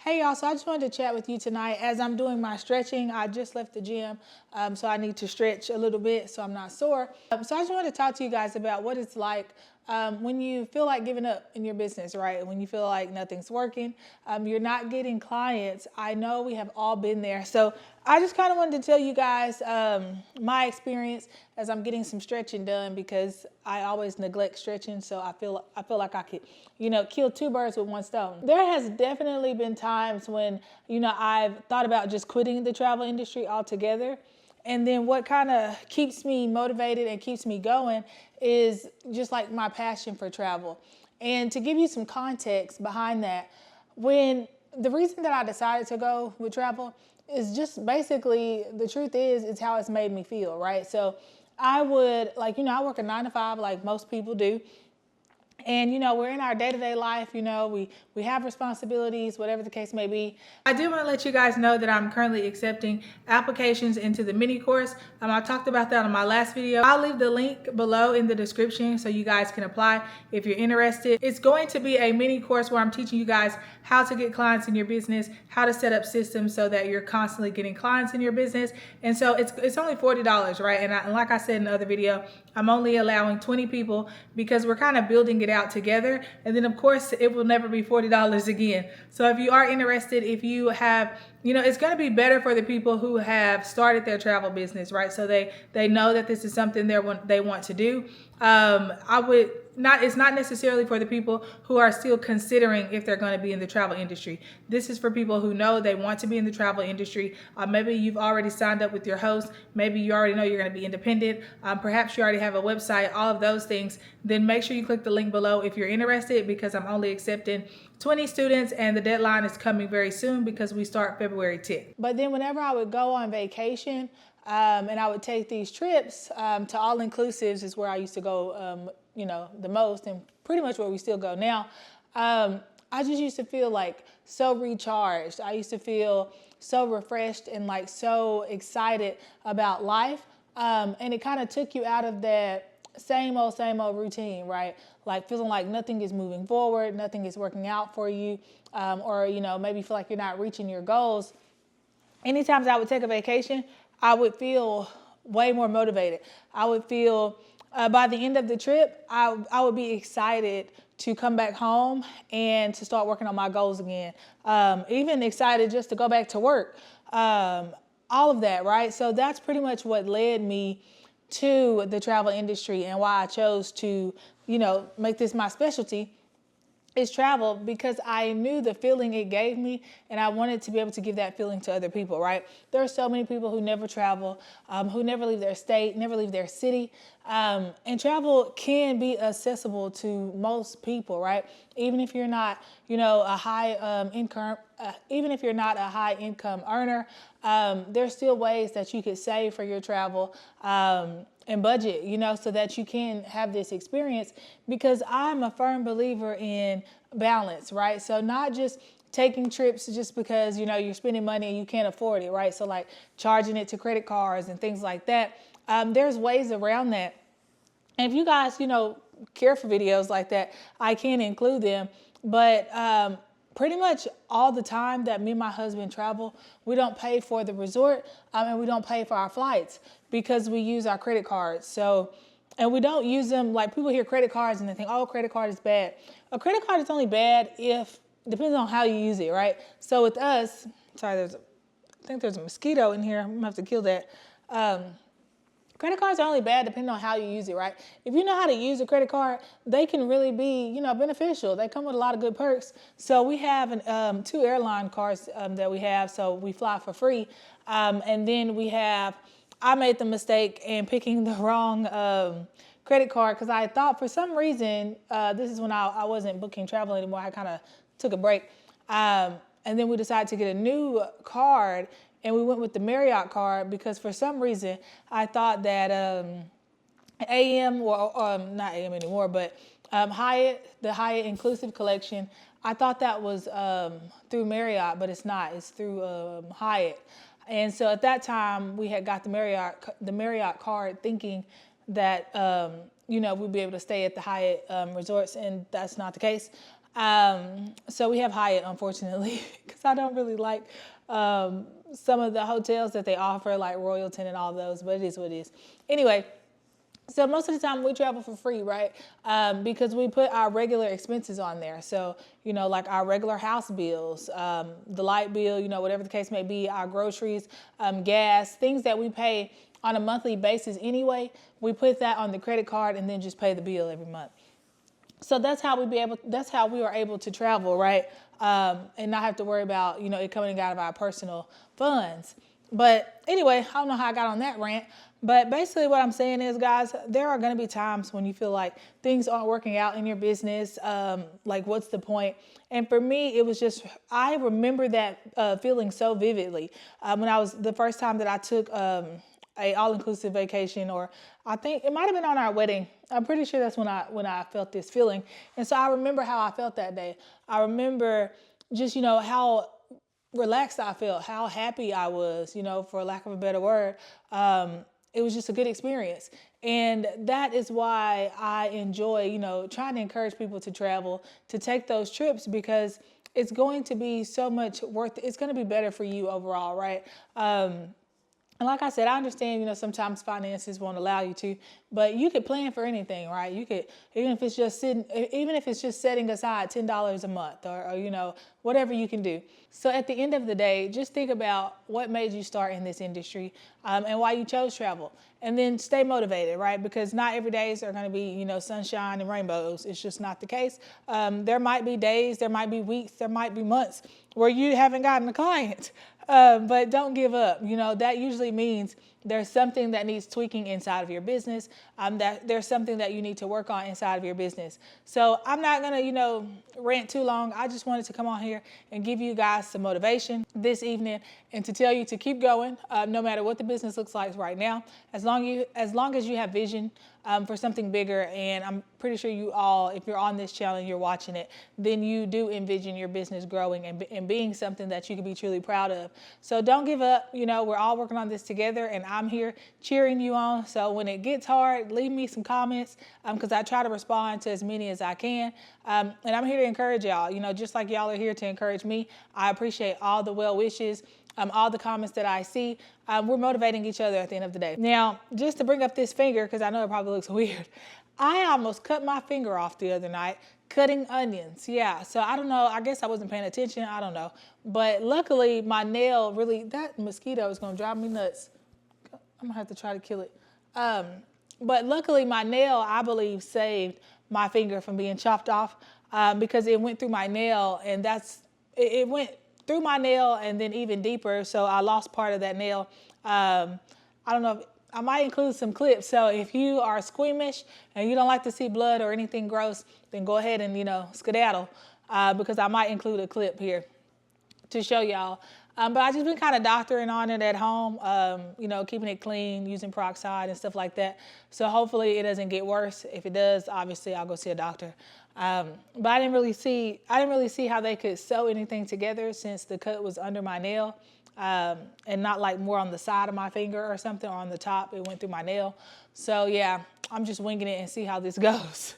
Hey y'all, so I just wanted to chat with you tonight. As I'm doing my stretching, I just left the gym, so I need to stretch a little bit so I'm not sore. So I just wanted to talk to you guys about what it's like when you feel like giving up in your business, right? When you feel like nothing's working, you're not getting clients. I know we have all been there. So I just kind of wanted to tell you guys my experience as I'm getting some stretching done, because I always neglect stretching. So I feel like I could, kill two birds with one stone. There has definitely been times when, I've thought about just quitting the travel industry altogether. And then what kind of keeps me motivated and keeps me going is just like my passion for travel. And to give you some context behind that, when the reason that I decided to go with travel is just basically, the truth is, it's how it's made me feel, right? So I would, I work a 9 to 5 like most people do. And, we're in our day-to-day life, we have responsibilities, whatever the case may be. I do want to let you guys know that I'm currently accepting applications into the mini course. I talked about that on my last video. I'll leave the link below in the description so you guys can apply if you're interested. It's going to be a mini course where I'm teaching you guys how to get clients in your business, how to set up systems so that you're constantly getting clients in your business. And so it's only $40, right? And like I said in the other video, I'm only allowing 20 people because we're kind of building it out together. And then of course it will never be $40 again. So if you are interested, if you have, it's going to be better for the people who have started their travel business, right? So they know that this is something they want to do. It's not necessarily for the people who are still considering if they're going to be in the travel industry. This is for people who know they want to be in the travel industry. Maybe you've already signed up with your host. Maybe you already know you're going to be independent. Perhaps you already have a website, all of those things. Then make sure you click the link below if you're interested, because I'm only accepting 20 students and the deadline is coming very soon because we start February 10th. But then whenever I would go on vacation, and I would take these trips to all-inclusives is where I used to go, the most, and pretty much where we still go now. I just used to feel like so recharged. I used to feel so refreshed and like so excited about life. And it kind of took you out of that same old routine, right? Like feeling like nothing is moving forward, nothing is working out for you, or, maybe you feel like you're not reaching your goals. Anytime I would take a vacation, I would feel way more motivated. I would feel, by the end of the trip, I would be excited to come back home and to start working on my goals again. Even excited just to go back to work. All of that, right? So that's pretty much what led me to the travel industry and why I chose to, make this my specialty. Is travel, because I knew the feeling it gave me, and I wanted to be able to give that feeling to other people, right? There are so many people who never travel, who never leave their state, never leave their city. And travel can be accessible to most people, right? Even if you're not, a high income, even if you're not a high income earner, there's still ways that you could save for your travel. And budget, so that you can have this experience, because I'm a firm believer in balance, right? So not just taking trips just because, you're spending money and you can't afford it, right? So like charging it to credit cards and things like that. There's ways around that. And if you guys, care for videos like that, I can include them. But pretty much all the time that me and my husband travel, we don't pay for the resort, and we don't pay for our flights because we use our credit cards. So, and we don't use them, like people hear credit cards and they think, oh, credit card is bad. A credit card is only bad depends on how you use it, right? So with us, sorry, I think there's a mosquito in here. I'm gonna have to kill that. Credit cards are only bad depending on how you use it, right? If you know how to use a credit card, they can really be, beneficial. They come with a lot of good perks. So we have 2 airline cards that we have, so we fly for free. And then I made the mistake in picking the wrong credit card, because I thought for some reason, this is when I wasn't booking travel anymore. I kind of took a break. And then we decided to get a new card. And we went with the Marriott card because for some reason I thought that AM, or not AM anymore, but Hyatt, the Hyatt Inclusive Collection, I thought that was through Marriott, but it's not. It's through Hyatt. And so at that time we had got the Marriott card, thinking that we'd be able to stay at the Hyatt resorts, and that's not the case. So we have Hyatt, unfortunately, because I don't really like some of the hotels that they offer, like Royalton and all those, but it is what it is. Anyway, so most of the time we travel for free, right? Because we put our regular expenses on there. So, you know, like our regular house bills, the light bill, you know, whatever the case may be, our groceries, gas, things that we pay on a monthly basis anyway, we put that on the credit card and then just pay the bill every month. So that's how we were able to travel, right? And not have to worry about, you know, it coming out of our personal funds. But anyway, I don't know how I got on that rant. But basically what I'm saying is, guys, there are going to be times when you feel like things aren't working out in your business. Like, what's the point? And for me, it was just, I remember that feeling so vividly when I was, the first time that I took a all-inclusive vacation, or I think it might have been on our wedding. I'm pretty sure that's when I felt this feeling. And so I remember how I felt that day. I remember just, you know, how relaxed I felt, how happy I was, you know, for lack of a better word. It was just a good experience. And that is why I enjoy, you know, trying to encourage people to travel, to take those trips, because it's going to be so much worth it. It's going to be better for you overall, right? And like I said, I understand, you know, sometimes finances won't allow you to, but you could plan for anything, right? You could, even if it's just setting aside $10 a month, or, you know, whatever you can do. So at the end of the day, just think about what made you start in this industry, and why you chose travel. And then stay motivated, right? Because not every days are going to be, you know, sunshine and rainbows. It's just not the case. There might be days, there might be weeks, there might be months where you haven't gotten a client. But don't give up. You know, that usually means there's something that needs tweaking inside of your business, that there's something that you need to work on inside of your business. So I'm not going to, you know, rant too long. I just wanted to come on here and give you guys some motivation this evening, and to tell you to keep going, no matter what the business looks like right now, as long as you have vision for something bigger. And I'm pretty sure you all, if you're on this channel and you're watching it, then you do envision your business growing and being something that you can be truly proud of. So don't give up. You know, we're all working on this together, and I'm here cheering you on. So when it gets hard, leave me some comments, because I try to respond to as many as I can. And I'm here to encourage y'all, you know, just like y'all are here to encourage me. I appreciate all the well wishes, all the comments that I see. We're motivating each other at the end of the day. Now, just to bring up this finger, because I know it probably looks weird, I almost cut my finger off the other night cutting onions. Yeah, so I don't know. I guess I wasn't paying attention. I don't know. But luckily, my nail really, that mosquito is going to drive me nuts. I'm going to have to try to kill it. But luckily, my nail, I believe, saved my finger from being chopped off, because it went through my nail, and it went through my nail and then even deeper, so I lost part of that nail. I don't know, I might include some clips, so if you are squeamish and you don't like to see blood or anything gross, then go ahead and, you know, skedaddle, because I might include a clip here to show y'all. But I just been kind of doctoring on it at home, you know, keeping it clean, using peroxide and stuff like that. So hopefully it doesn't get worse. If it does, obviously I'll go see a doctor. But I didn't really see how they could sew anything together, since the cut was under my nail, and not like more on the side of my finger or something, or on the top. It went through my nail. So yeah, I'm just winging it and see how this goes.